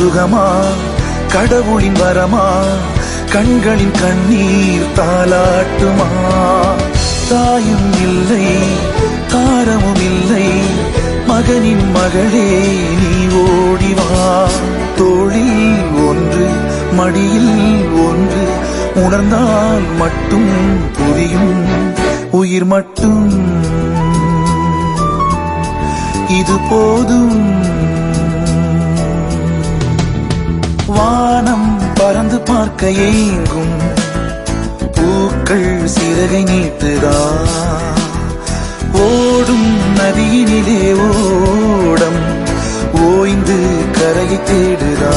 சுகமா கடவுளின் வரமா கண்களின் கண்ணீர் தாலாட்டுமா தாயும் இல்லை தாரமும் இல்லை மகனின் மகளே நீ ஓடிவா தோளில் ஒன்று மடியில் ஒன்று உணர்ந்தால் மட்டும் புரியும் உயிர் மட்டும் இது போதும் வானம் பறந்து பார்க்க ஏங்கும் பூக்கள் சிறகை நீட்டுதா ஓடும் நதியினிலே ஓடம் ஓய்ந்து கரையை தேடுதா